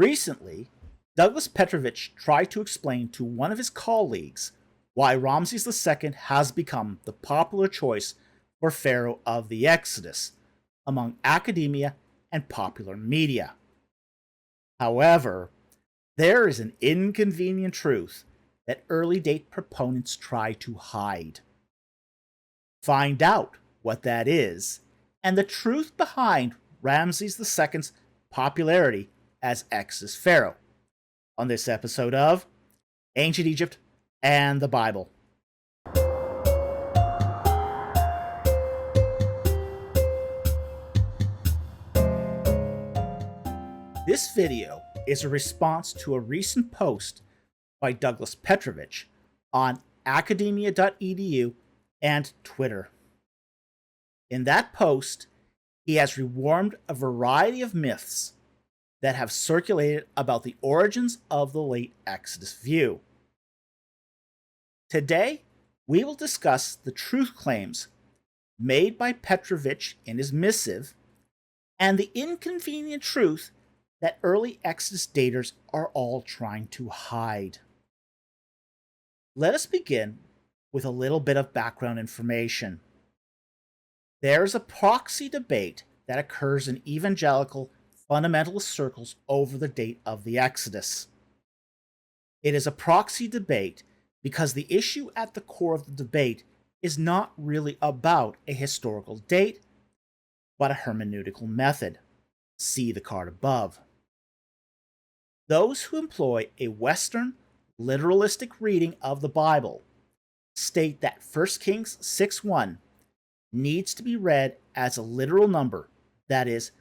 Recently, Douglas Petrovich tried to explain to one of his colleagues why Ramses II has become the popular choice for Pharaoh of the Exodus among academia and popular media. However, there is an inconvenient truth that early date proponents try to hide. Find out what that is and the truth behind Ramses II's popularity as Exodus Pharaoh on this episode of Ancient Egypt and the Bible. This video is a response to a recent post by Douglas Petrovich on academia.edu and Twitter. In that post, he has rewarmed a variety of myths that have circulated about the origins of the late Exodus view. Today, we will discuss the truth claims made by Petrovich in his missive and the inconvenient truth that early Exodus daters are all trying to hide. Let us begin with a little bit of background information. There is a proxy debate that occurs in evangelical fundamentalist circles over the date of the Exodus. It is a proxy debate because the issue at the core of the debate is not really about a historical date, but a hermeneutical method. See the card above. Those who employ a Western literalistic reading of the Bible state that 1 Kings 6:1 needs to be read as a literal number, that is,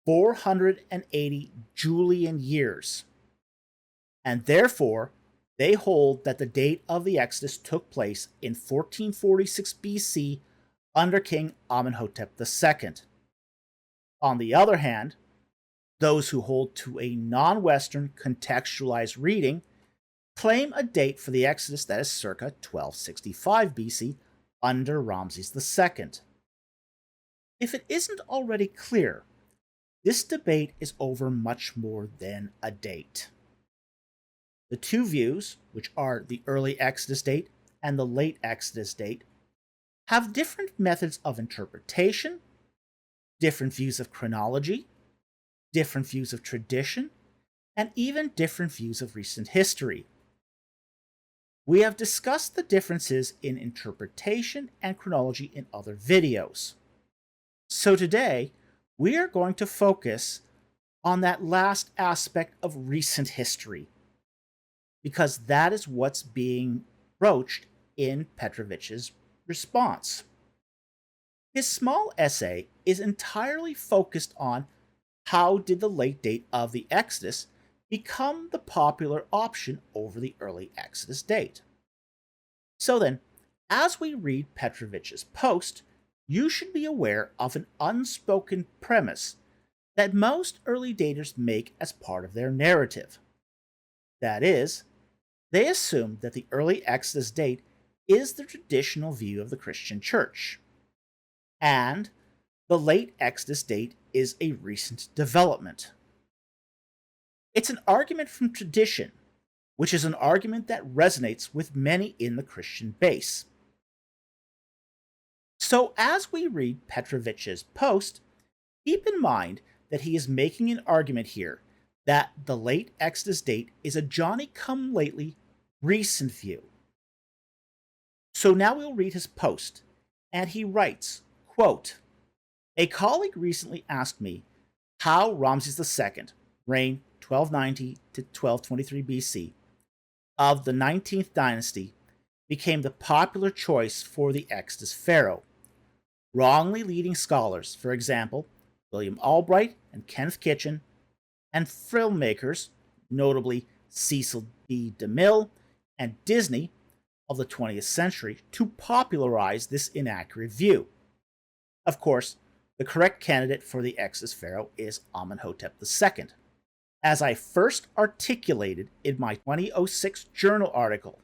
480 Julian years, and therefore they hold that the date of the Exodus took place in 1446 BC under King Amenhotep II. On the other hand, those who hold to a non-Western contextualized reading claim a date for the Exodus that is circa 1265 BC under Ramses II. If it isn't already clear, this debate is over much more than a date. The two views, which are the early Exodus date and the late Exodus date, have different methods of interpretation, different views of chronology, different views of tradition, and even different views of recent history. We have discussed the differences in interpretation and chronology in other videos. So today, we are going to focus on that last aspect of recent history, because that is what's being broached in Petrovich's response. His small essay is entirely focused on how did the late date of the Exodus become the popular option over the early Exodus date. So then, as we read Petrovich's post, you should be aware of an unspoken premise that most early daters make as part of their narrative. That is, they assume that the early Exodus date is the traditional view of the Christian Church, and the late Exodus date is a recent development. It's an argument from tradition, which is an argument that resonates with many in the Christian base. So as we read Petrovich's post, keep in mind that he is making an argument here that the late Exodus date is a Johnny-come-lately recent view. So now we'll read his post, and he writes, quote, "A colleague recently asked me how Ramses II, reigned 1290 to 1223 BC, of the 19th dynasty, became the popular choice for the Exodus Pharaoh, wrongly leading scholars, for example, William Albright and Kenneth Kitchen, and filmmakers, notably Cecil B. DeMille and Disney of the 20th century, to popularize this inaccurate view. Of course, the correct candidate for the Exodus Pharaoh is Amenhotep II, as I first articulated in my 2006 journal article,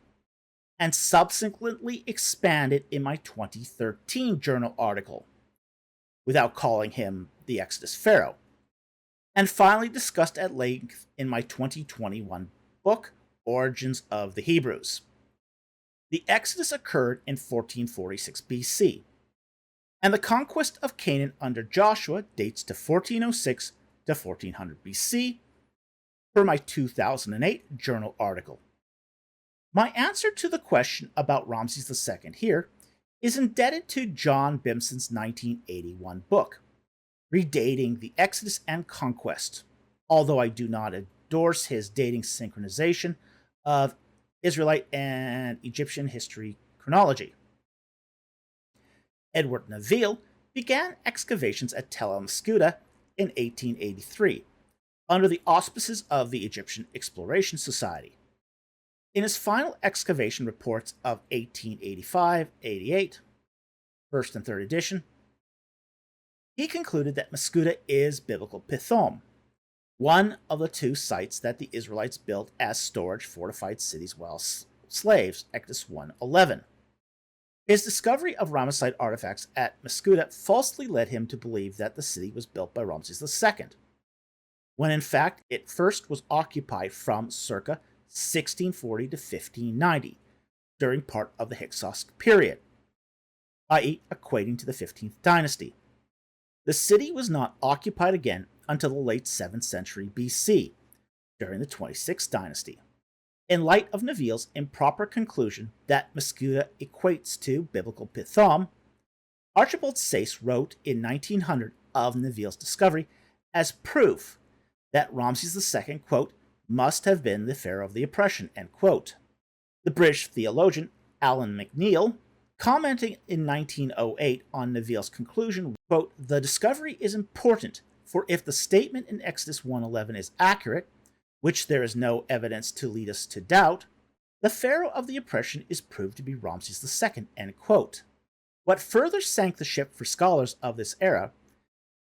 and subsequently expanded in my 2013 journal article, without calling him the Exodus Pharaoh. and finally discussed at length in my 2021 book, Origins of the Hebrews. The Exodus occurred in 1446 BC, and the conquest of Canaan under Joshua dates to 1406 to 1400 BC, per my 2008 journal article. My answer to the question about Ramses II here is indebted to John Bimson's 1981 book, Redating the Exodus and Conquest, although I do not endorse his dating synchronization of Israelite and Egyptian history chronology. Edward Neville began excavations at Tel el-Maskuta in 1883 under the auspices of the Egyptian Exploration Society. In his final excavation reports of 1885-88, first and third edition, he concluded that Maskuta is biblical Pithom, one of the two sites that the Israelites built as storage fortified cities while slaves, Exodus 1:11. His discovery of Ramesside artifacts at Maskuta falsely led him to believe that the city was built by Ramses II, when in fact it first was occupied from circa 1640 to 1590, during part of the Hyksos period, i.e. equating to the 15th dynasty. The city was not occupied again until the late 7th century BC, during the 26th dynasty. In light of Neville's improper conclusion that Maskuta equates to biblical Pithom, Archibald Sayce wrote in 1900 of Neville's discovery as proof that Ramses II, quote, must have been the Pharaoh of the oppression, end quote. The British theologian Alan McNeill, commenting in 1908 on Neville's conclusion, quote, the discovery is important, for if the statement in Exodus 1:11 is accurate, which there is no evidence to lead us to doubt, the Pharaoh of the oppression is proved to be Ramses II, end quote. What further sank the ship for scholars of this era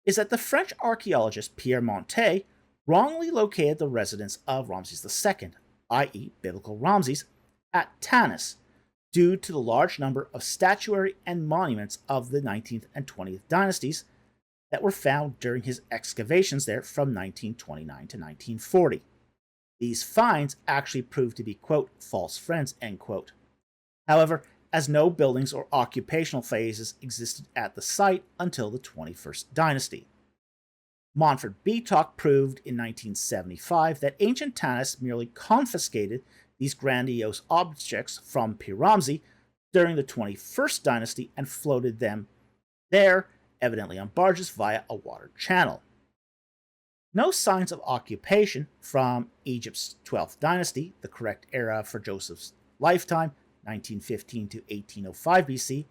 is that the French archaeologist Pierre Montet wrongly located the residence of Ramses II, i.e. biblical Ramses, at Tanis, due to the large number of statuary and monuments of the 19th and 20th dynasties that were found during his excavations there from 1929 to 1940. These finds actually proved to be, quote, false friends, end quote. However, as no buildings or occupational phases existed at the site until the 21st dynasty. Montfort Beatock proved in 1975 that ancient Tanis merely confiscated these grandiose objects from Pir-Ramses during the 21st dynasty and floated them there, evidently on barges via a water channel. No signs of occupation from Egypt's 12th dynasty, the correct era for Joseph's lifetime, 1915 to 1805 BC,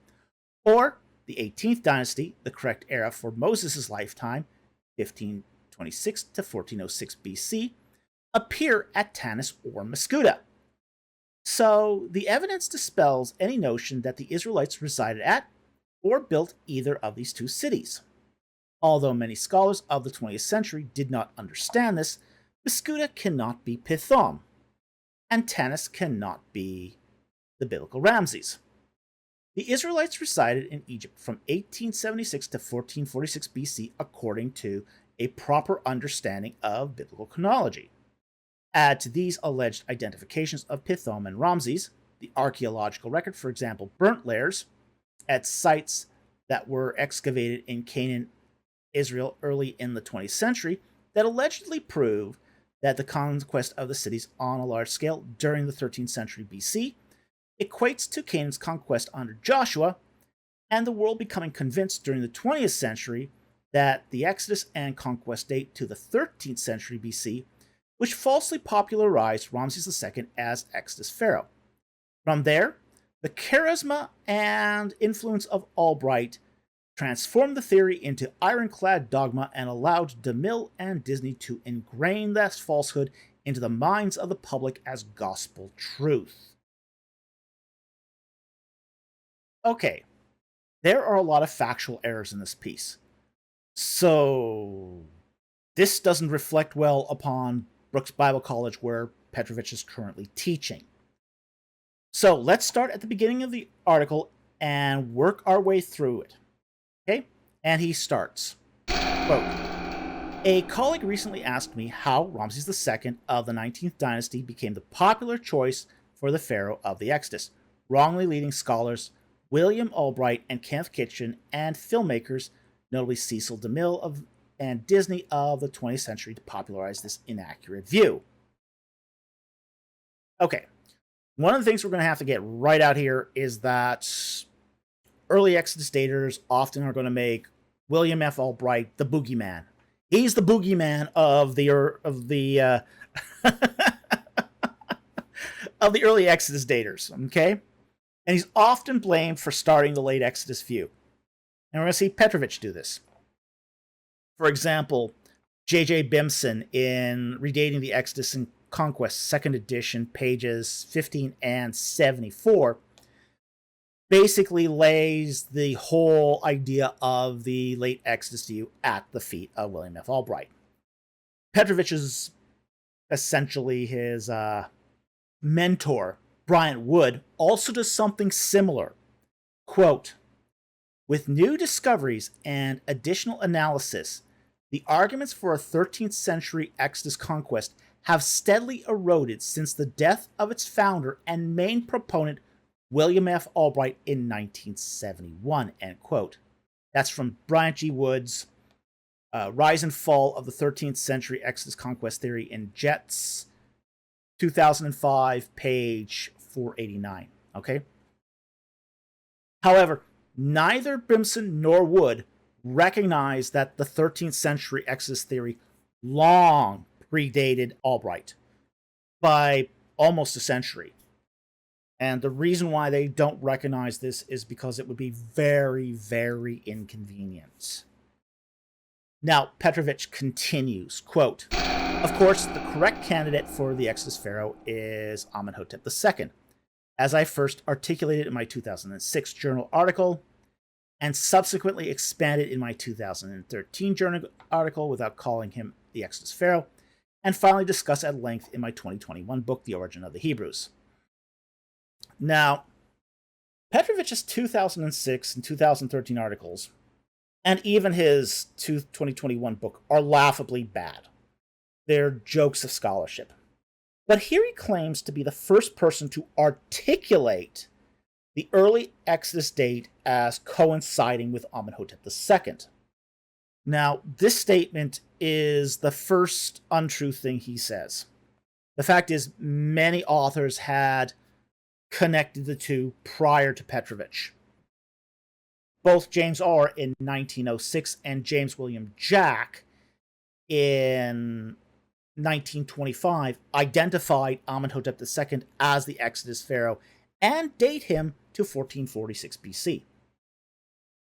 or the 18th dynasty, the correct era for Moses' lifetime, 1526 to 1406 BC, appear at Tanis or Maskuta. So the evidence dispels any notion that the Israelites resided at or built either of these two cities. Although many scholars of the 20th century did not understand this, Maskuta cannot be Pithom, and Tanis cannot be the biblical Ramses. The Israelites resided in Egypt from 1876 to 1446 BC according to a proper understanding of biblical chronology. Add to these alleged identifications of Pithom and Ramses, the archaeological record, for example, burnt layers at sites that were excavated in Canaan, Israel early in the 20th century that allegedly prove that the conquest of the cities on a large scale during the 13th century BC equates to Canaan's conquest under Joshua, and the world becoming convinced during the 20th century that the Exodus and conquest date to the 13th century BC, which falsely popularized Ramses II as Exodus Pharaoh. From there, the charisma and influence of Albright transformed the theory into ironclad dogma and allowed DeMille and Disney to ingrain that falsehood into the minds of the public as gospel truth. Okay, there are a lot of factual errors in this piece. So, this doesn't reflect well upon Brooks Bible College, where Petrovich is currently teaching. So, let's start at the beginning of the article and work our way through it. Okay? And he starts, quote, A colleague recently asked me how Ramses II of the 19th dynasty became the popular choice for the pharaoh of the Exodus, wrongly leading scholars William Albright and Kenneth Kitchen and filmmakers, notably Cecil DeMille and Disney of the 20th century, to popularize this inaccurate view. Okay, one of the things we're going to have to get right out here is that early Exodus daters often are going to make William F. Albright the boogeyman. He's the boogeyman of the of the early Exodus daters, okay? And he's often blamed for starting the late Exodus view. And we're going to see Petrovich do this. For example, J.J. Bimson in Redating the Exodus and Conquest, 2nd edition, pages 15 and 74, basically lays the whole idea of the late Exodus view at the feet of William F. Albright. Petrovich is essentially his mentor, Bryant Wood, also does something similar. Quote, with new discoveries and additional analysis, the arguments for a 13th century Exodus conquest have steadily eroded since the death of its founder and main proponent, William F. Albright, in 1971, end quote. That's from Bryant G. Wood's Rise and Fall of the 13th Century Exodus Conquest Theory in Jets, 2005, page 489, okay? However, neither Bimson nor Wood recognize that the 13th century Exodus theory long predated Albright by almost a century. And the reason why they don't recognize this is because it would be very, very inconvenient. Now, Petrovich continues, quote, of course, the correct candidate for the Exodus pharaoh is Amenhotep II, as I first articulated in my 2006 journal article, and subsequently expanded in my 2013 journal article without calling him the Exodus pharaoh, and finally discussed at length in my 2021 book, The Origin of the Hebrews. Now, Petrovich's 2006 and 2013 articles, and even his 2021 book, are laughably bad. They're jokes of scholarship. But here he claims to be the first person to articulate the early Exodus date as coinciding with Amenhotep II. Now, this statement is the first untrue thing he says. The fact is, many authors had connected the two prior to Petrovich. Both James Orr in 1906 and James William Jack in 1925 identified Amenhotep II as the Exodus pharaoh and date him to 1446 BC.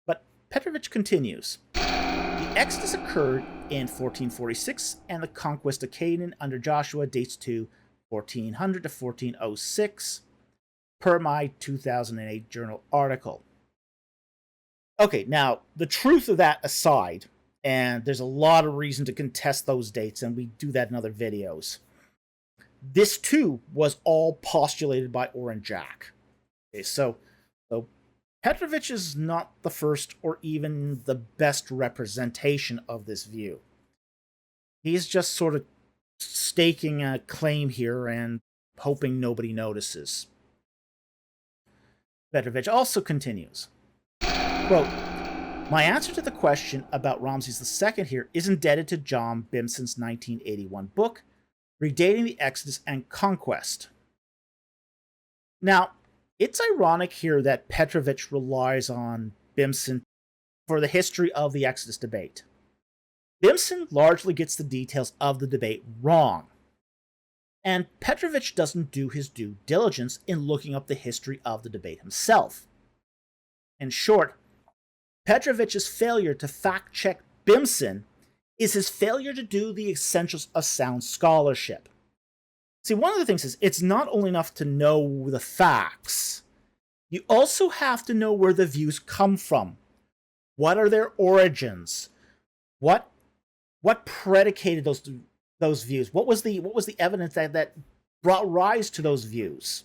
But Petrovich continues. The Exodus occurred in 1446, and the conquest of Canaan under Joshua dates to 1400 to 1406, per my 2008 journal article. Okay, now, the truth of that aside, and there's a lot of reason to contest those dates, and we do that in other videos, this too was all postulated by Orr and Jack. Okay, so Petrovich is not the first or even the best representation of this view. He's just sort of staking a claim here and hoping nobody notices. Petrovich also continues, quote, my answer to the question about Ramses II here is indebted to John Bimson's 1981 book, Redating the Exodus and Conquest. Now, it's ironic here that Petrovich relies on Bimson for the history of the Exodus debate. Bimson largely gets the details of the debate wrong, and Petrovich doesn't do his due diligence in looking up the history of the debate himself. In short, Petrovich's failure to fact-check Bimson is his failure to do the essentials of sound scholarship. See, one of the things is, it's not only enough to know the facts, you also have to know where the views come from. What are their origins? What predicated those views? What was the evidence that brought rise to those views?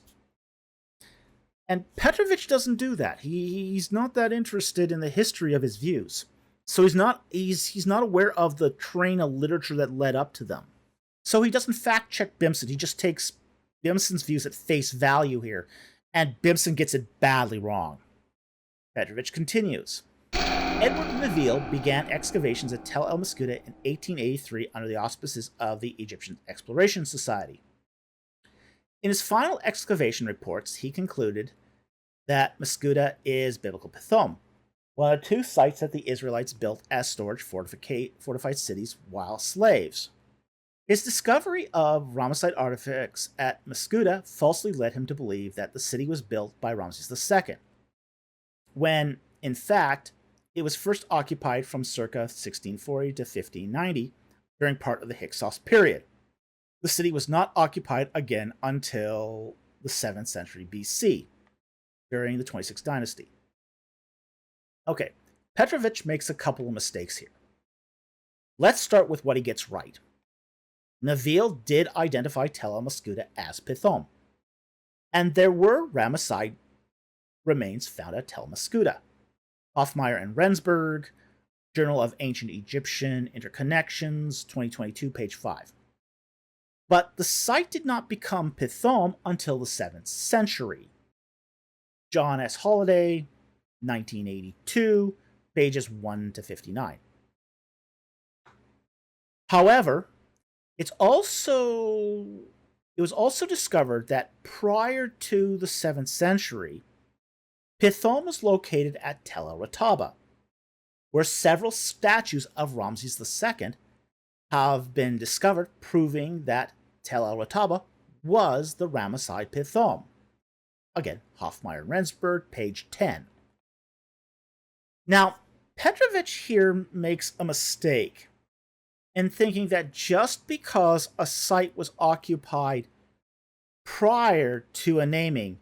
And Petrovich doesn't do that. He's not that interested in the history of his views. So he's not aware of the train of literature that led up to them. So he doesn't fact check Bimson. He just takes Bimson's views at face value here, and Bimson gets it badly wrong. Petrovich continues. Edward Neville began excavations at Tel El Mascuda in 1883 under the auspices of the Egyptian Exploration Society. In his final excavation reports, he concluded that Mascuda is biblical Pithom, one of two sites that the Israelites built as storage fortified cities while slaves. His discovery of Ramesside artifacts at Mascuda falsely led him to believe that the city was built by Ramesses II, when, in fact, it was first occupied from circa 1640 to 1590 during part of the Hyksos period. The city was not occupied again until the 7th century BC, during the 26th dynasty. Okay, Petrovich makes a couple of mistakes here. Let's start with what he gets right. Neville did identify Tel El Mascuda as Pithom, and there were Ramesside remains found at Tel Mascuda. Hoffmeyer and Rensburg, Journal of Ancient Egyptian Interconnections, 2022, page 5. But the site did not become Pithom until the 7th century. John S. Holliday, 1982, pages 1 to 59. However, it was also discovered that prior to the 7th century, Pithom was located at Tel El Rataba, where several statues of Ramses II have been discovered, proving that Tel El Rataba was the Ramesside Pithom. Again, Hoffmeyer and Rensburg, page 10. Now, Petrovich here makes a mistake in thinking that just because a site was occupied prior to a naming,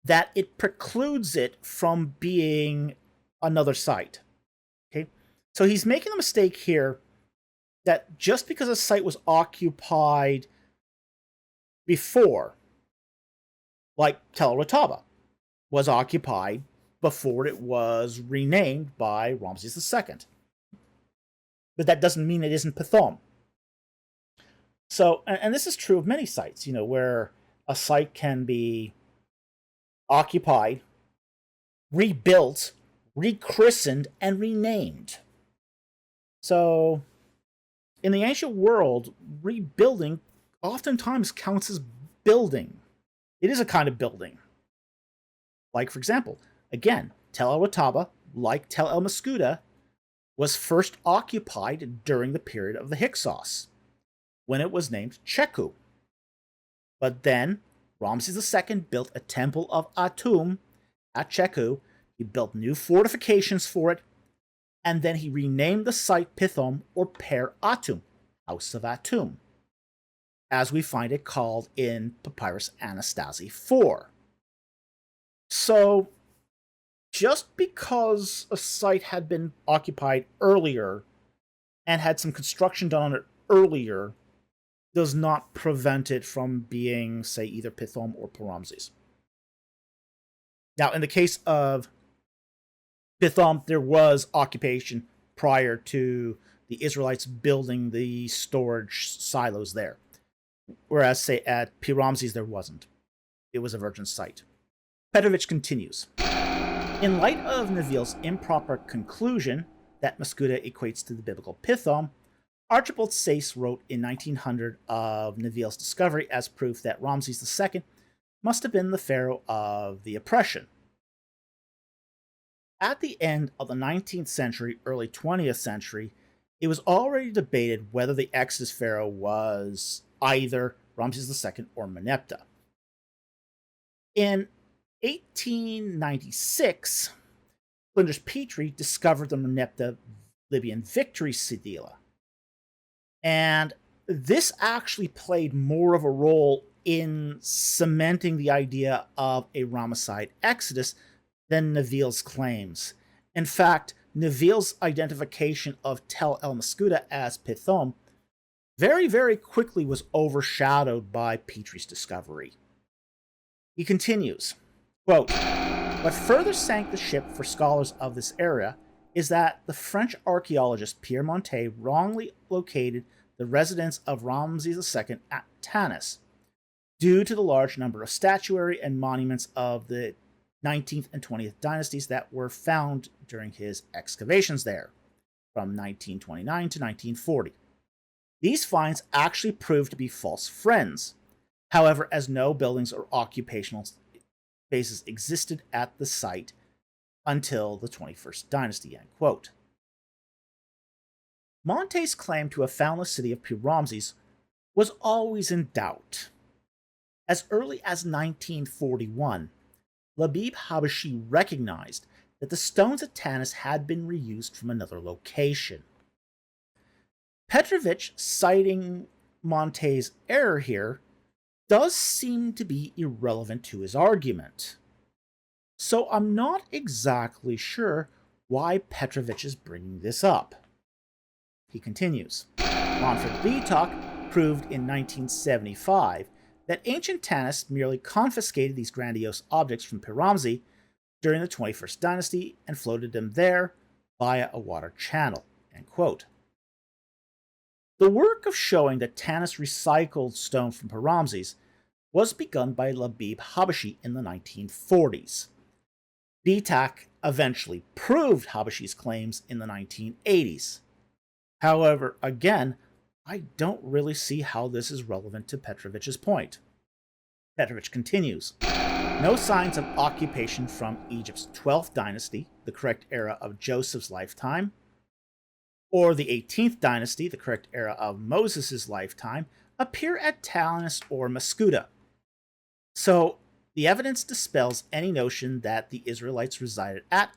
that it precludes it from being another site. Okay? So he's making a mistake here that just because a site was occupied before, like Tel Rataba was occupied before it was renamed by Ramses II. But that doesn't mean it isn't Pithom. So, and this is true of many sites, where a site can be occupied, rebuilt, rechristened, and renamed. So, in the ancient world, rebuilding oftentimes counts as building. It is a kind of building. Like, for example, again, Tel El Rataba, like Tel El Mascuda, was first occupied during the period of the Hyksos, when it was named Cheku. But then, Ramses II built a temple of Atum at Cheku. He built new fortifications for it, and then he renamed the site Pithom, or Per Atum, House of Atum, as we find it called in Papyrus Anastasi IV. So, just because a site had been occupied earlier and had some construction done on it earlier does not prevent it from being, say, either Pithom or Paramses. Now, in the case of Pithom, there was occupation prior to the Israelites building the storage silos there. Whereas, say, at Paramses, there wasn't. It was a virgin site. Petrovich continues. In light of Neville's improper conclusion that Mascuda equates to the biblical Pithom, Archibald Sayce wrote in 1900 of Neville's discovery as proof that Ramses II must have been the pharaoh of the oppression. At the end of the 19th century, early 20th century, it was already debated whether the Exodus pharaoh was either Ramses II or Meneptah. In 1896, Flinders Petrie discovered the Meneptah Libyan victory stela. And this actually played more of a role in cementing the idea of a Ramesside exodus than Neville's claims. In fact, Neville's identification of Tel El Mascuda as Pithom very, very quickly was overshadowed by Petrie's discovery. He continues, quote, "What further sank the ship for scholars of this era is that the French archaeologist Pierre Montet wrongly located the residence of Ramesses II at Tanis due to the large number of statuary and monuments of the 19th and 20th dynasties that were found during his excavations there from 1929 to 1940. These finds actually proved to be false friends, however, as no buildings or occupational spaces existed at the site until the 21st dynasty, end quote. Montet's claim to have found the city of Ramesses was always in doubt. As early as 1941, Labib Habashi recognized that the stones at Tanis had been reused from another location. Petrovich, citing Montet's error here, does seem to be irrelevant to his argument. So I'm not exactly sure why Petrovich is bringing this up. He continues. Manfred Bietok proved in 1975 that ancient Tanis merely confiscated these grandiose objects from Ramesses during the 21st dynasty and floated them there via a water channel, end quote. The work of showing that Tanis recycled stone from Ramesses was begun by Labib Habashi in the 1940s. Bietok eventually proved Habashi's claims in the 1980s. However, again, I don't really see how this is relevant to Petrovich's point. Petrovich continues. No signs of occupation from Egypt's 12th dynasty, the correct era of Joseph's lifetime, or the 18th dynasty, the correct era of Moses' lifetime, appear at Tanis or Maskuta. So, the evidence dispels any notion that the Israelites resided at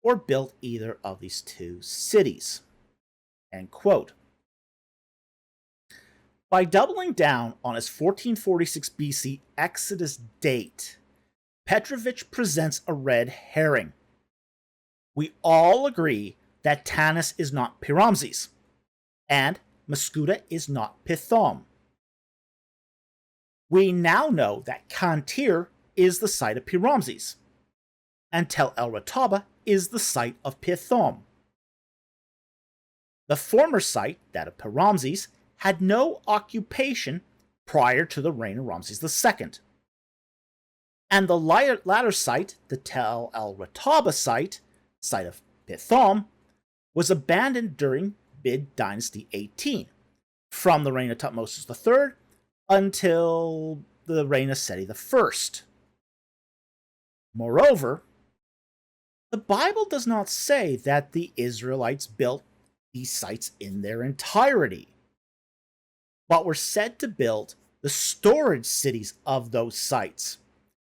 or built either of these two cities. End quote. By doubling down on his 1446 BC Exodus date, Petrovich presents a red herring. We all agree that Tanis is not Ramesses, and Maskuta is not Pithom. We now know that Kantir is the site of Ramesses, and Tel El Rataba is the site of Pithom. The former site, that of Ramesses, had no occupation prior to the reign of Ramses II. And the latter site, the Tel El Rataba site of Pithom, was abandoned during mid-Dynasty 18, from the reign of Thutmose III until the reign of Seti I. Moreover, the Bible does not say that the Israelites built these sites in their entirety, but were said to build the storage cities of those sites,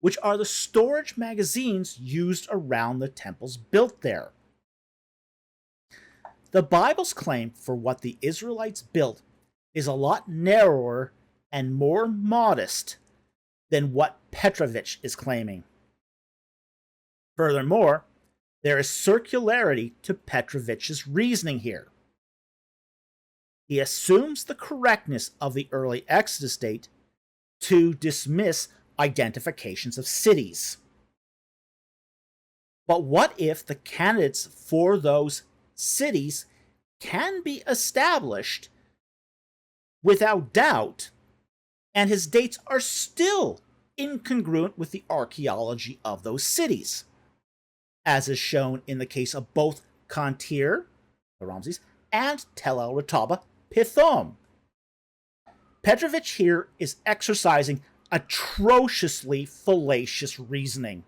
which are the storage magazines used around the temples built there. The Bible's claim for what the Israelites built is a lot narrower and more modest than what Petrovich is claiming. Furthermore, there is circularity to Petrovich's reasoning here. He assumes the correctness of the early Exodus date to dismiss identifications of cities. But what if the candidates for those cities can be established without doubt, and his dates are still incongruent with the archaeology of those cities, as is shown in the case of both Kantir, Ramesses, and Tel El Rataba, Pithom. Petrovich here is exercising atrociously fallacious reasoning.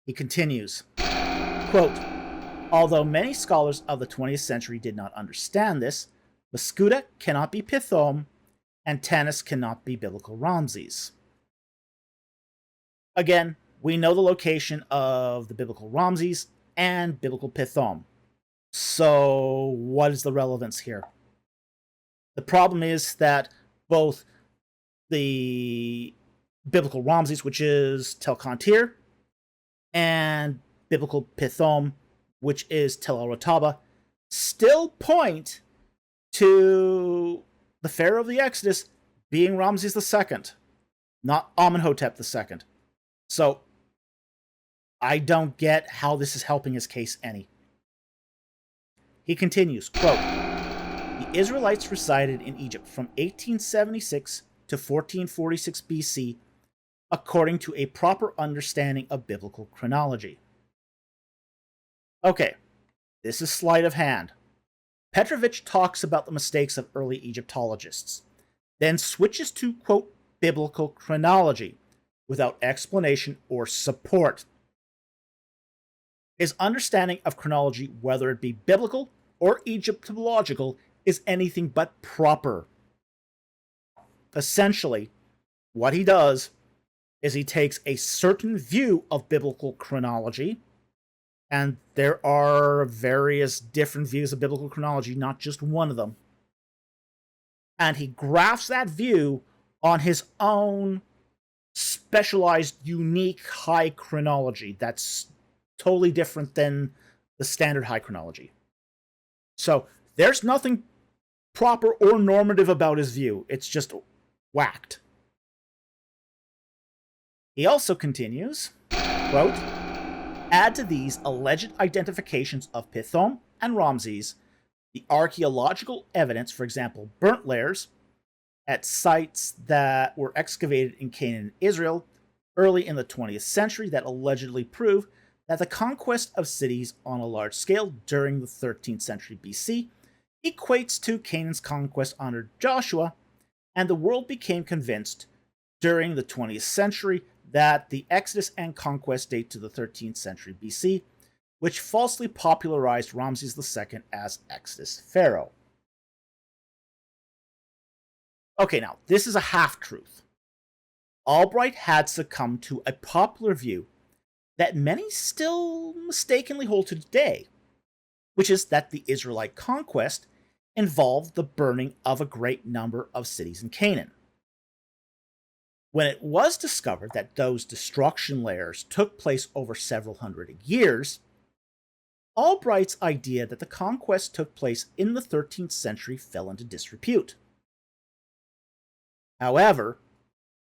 He continues, quote, although many scholars of the 20th century did not understand this, Maskuta cannot be Pithom, and Tanis cannot be biblical Ramses. Again, we know the location of the biblical Ramses and biblical Pithom. So, what is the relevance here? The problem is that both the biblical Ramses, which is Tel Kantir, and biblical Pithom, which is Tel El Rataba, still point to the Pharaoh of the Exodus being Ramses II, not Amenhotep II. So, I don't get how this is helping his case any. He continues, quote, "The Israelites resided in Egypt from 1876 to 1446 BC according to a proper understanding of biblical chronology." Okay, this is sleight of hand. Petrovich talks about the mistakes of early Egyptologists, then switches to, quote, biblical chronology without explanation or support. His understanding of chronology, whether it be biblical or Egyptological, is anything but proper. Essentially, what he does is he takes a certain view of biblical chronology, and there are various different views of biblical chronology, not just one of them, and he grafts that view on his own specialized, unique high chronology that's totally different than the standard high chronology. So there's nothing proper or normative about his view. It's just whacked. He also continues, quote, "Add to these alleged identifications of Pithom and Ramses the archaeological evidence, for example, burnt layers at sites that were excavated in Canaan and Israel early in the 20th century that allegedly prove that the conquest of cities on a large scale during the 13th century BC equates to Canaan's conquest under Joshua, and the world became convinced during the 20th century that the Exodus and conquest date to the 13th century BC, which falsely popularized Ramses II as Exodus Pharaoh." Okay, now, this is a half-truth. Albright had succumbed to a popular view that many still mistakenly hold to today, which is that the Israelite conquest involved the burning of a great number of cities in Canaan. When it was discovered that those destruction layers took place over several hundred years, Albright's idea that the conquest took place in the 13th century fell into disrepute. However,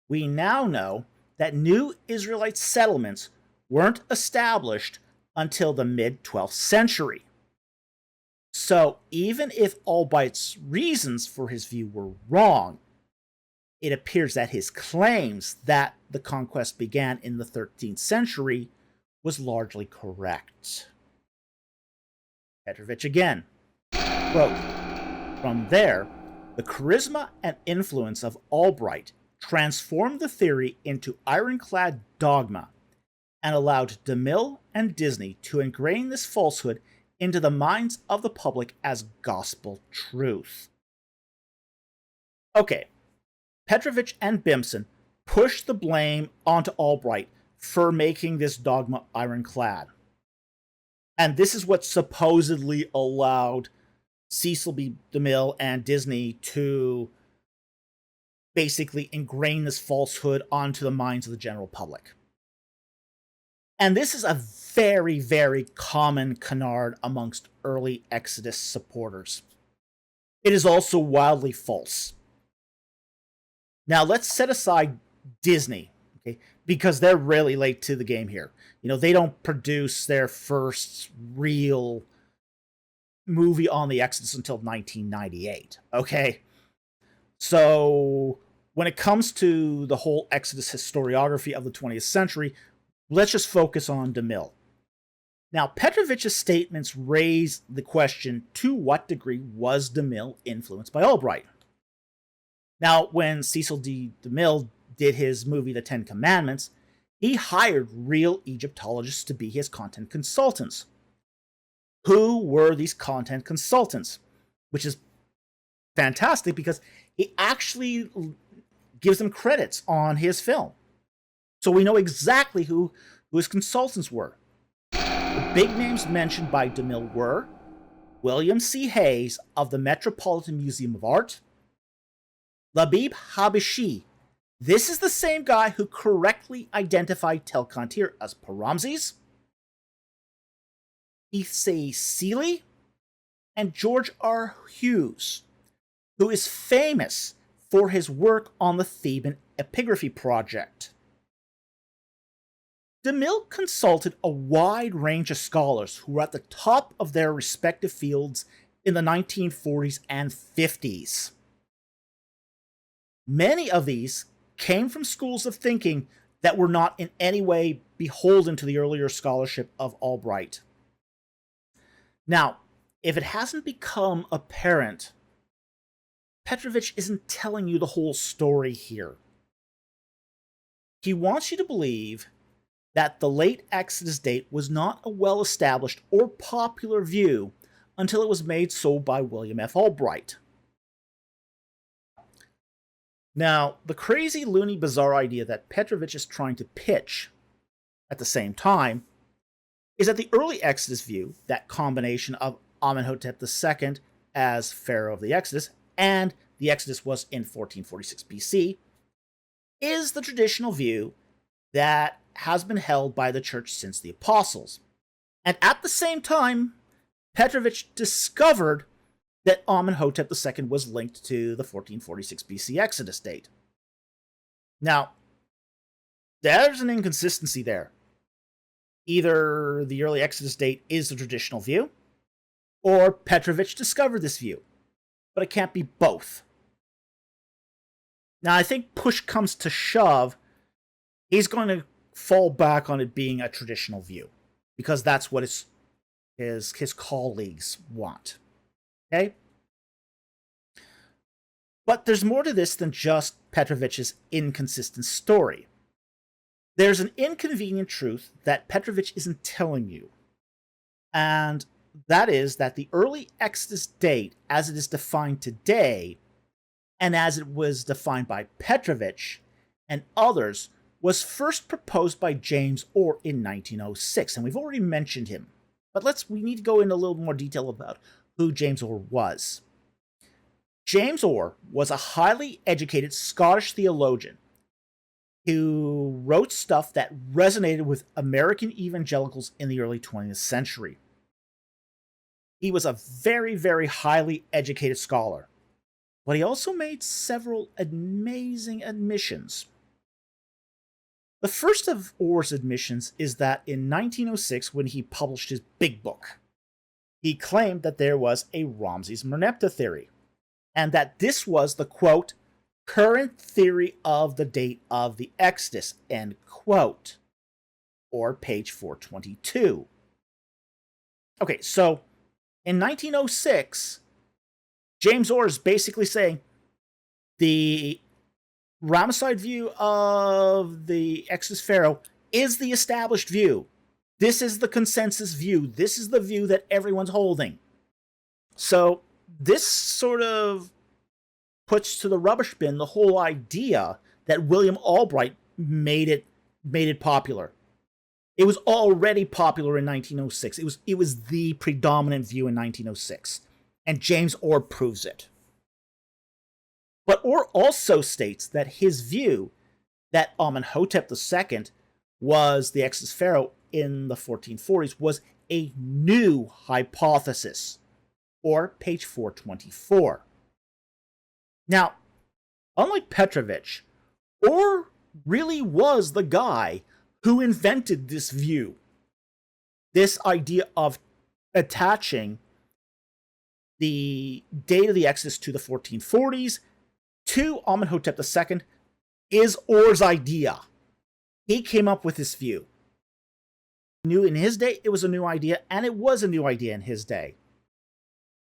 we now know that new Israelite settlements weren't established until the mid-12th century. So even if Albright's reasons for his view were wrong, it appears that his claims that the conquest began in the 13th century was largely correct. Petrovich again, quote, "From there, the charisma and influence of Albright transformed the theory into ironclad dogma and allowed DeMille and Disney to ingrain this falsehood into the minds of the public as gospel truth." Okay, Petrovich and Bimson pushed the blame onto Albright for making this dogma ironclad. And this is what supposedly allowed Cecil B. DeMille and Disney to basically ingrain this falsehood onto the minds of the general public. And this is a very, very common canard amongst early Exodus supporters. It is also wildly false. Now, let's set aside Disney, okay, because they're really late to the game here. You know, they don't produce their first real movie on the Exodus until 1998, okay? So, when it comes to the whole Exodus historiography of the 20th century, let's just focus on DeMille. Now, Petrovich's statements raise the question, to what degree was DeMille influenced by Albright? Now, when Cecil D. DeMille did his movie The Ten Commandments, he hired real Egyptologists to be his content consultants. Who were these content consultants? Which is fantastic because he actually gives them credits on his film. So we know exactly who his consultants were. The big names mentioned by DeMille were William C. Hayes of the Metropolitan Museum of Art, Labib Habishi. This is the same guy who correctly identified Tel Kantir as Paramses, Issei Seeley, and George R. Hughes, who is famous for his work on the Theban epigraphy project. DeMille consulted a wide range of scholars who were at the top of their respective fields in the 1940s and 50s. Many of these came from schools of thinking that were not in any way beholden to the earlier scholarship of Albright. Now, if it hasn't become apparent, Petrovich isn't telling you the whole story here. He wants you to believe that the late Exodus date was not a well-established or popular view until it was made so by William F. Albright. Now, the crazy, loony, bizarre idea that Petrovich is trying to pitch at the same time is that the early Exodus view, that combination of Amenhotep II as Pharaoh of the Exodus, and the Exodus was in 1446 BC, is the traditional view that has been held by the church since the apostles. And at the same time, Petrovich discovered that Amenhotep II was linked to the 1446 BC Exodus date. Now, there's an inconsistency there. Either the early Exodus date is the traditional view, or Petrovich discovered this view. But it can't be both. Now, I think push comes to shove, he's going to fall back on it being a traditional view, because that's what his colleagues want. Okay? But there's more to this than just Petrovich's inconsistent story. There's an inconvenient truth that Petrovich isn't telling you, and that is that the early Exodus date, as it is defined today, and as it was defined by Petrovich and others, was first proposed by James Orr in 1906, and we've already mentioned him. But we need to go into a little more detail about who James Orr was. James Orr was a highly educated Scottish theologian who wrote stuff that resonated with American evangelicals in the early 20th century. He was a very, very highly educated scholar, but he also made several amazing admissions. The first of Orr's admissions is that in 1906, when he published his big book, he claimed that there was a Ramesses-Merneptah theory, and that this was the, quote, current theory of the date of the Exodus, end quote, or page 422. Okay, so in 1906, James Orr is basically saying the Ramesside view of the Exodus Pharaoh is the established view. This is the consensus view. This is the view that everyone's holding. So this sort of puts to the rubbish bin the whole idea that William Albright made it popular. It was already popular in 1906. It was the predominant view in 1906. And James Orr proves it. But Orr also states that his view that Amenhotep II was the Exodus Pharaoh in the 1440s was a new hypothesis, or page 424. Now, unlike Petrovich, Orr really was the guy who invented this view. This idea of attaching the date of the Exodus to the 1440s to Amenhotep II is Orr's idea. He came up with this view. New in his day, it was a new idea, and it was a new idea in his day.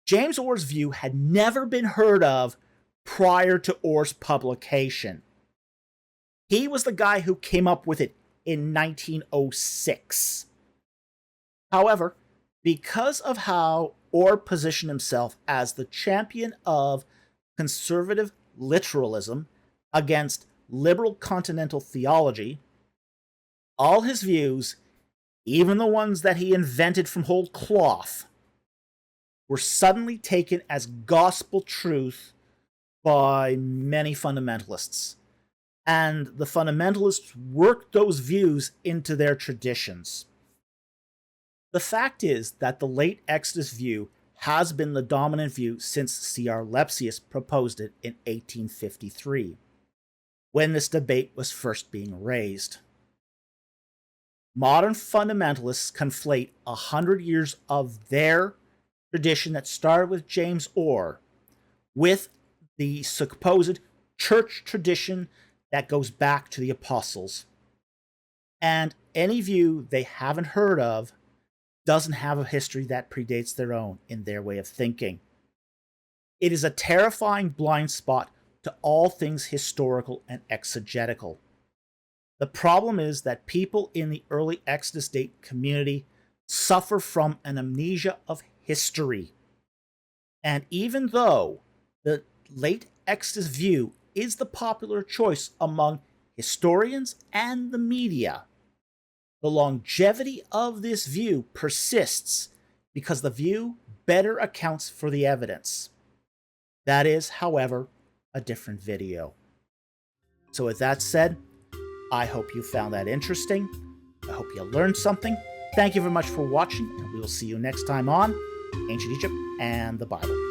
James Orr's view had never been heard of prior to Orr's publication. He was the guy who came up with it in 1906. However, because of how Orr positioned himself as the champion of conservative literalism against liberal continental theology, all his views, even the ones that he invented from whole cloth, were suddenly taken as gospel truth by many fundamentalists. And the fundamentalists worked those views into their traditions. The fact is that the late Exodus view has been the dominant view since C.R. Lepsius proposed it in 1853, when this debate was first being raised. Modern fundamentalists conflate 100 years of their tradition that started with James Orr with the supposed church tradition that goes back to the apostles. And any view they haven't heard of doesn't have a history that predates their own in their way of thinking. It is a terrifying blind spot to all things historical and exegetical. The problem is that people in the early Exodus date community suffer from an amnesia of history. And even though the late Exodus view is the popular choice among historians and the media, the longevity of this view persists because the view better accounts for the evidence. That is, however, a different video. So with that said, I hope you found that interesting. I hope you learned something. Thank you very much for watching, and we will see you next time on Ancient Egypt and the Bible.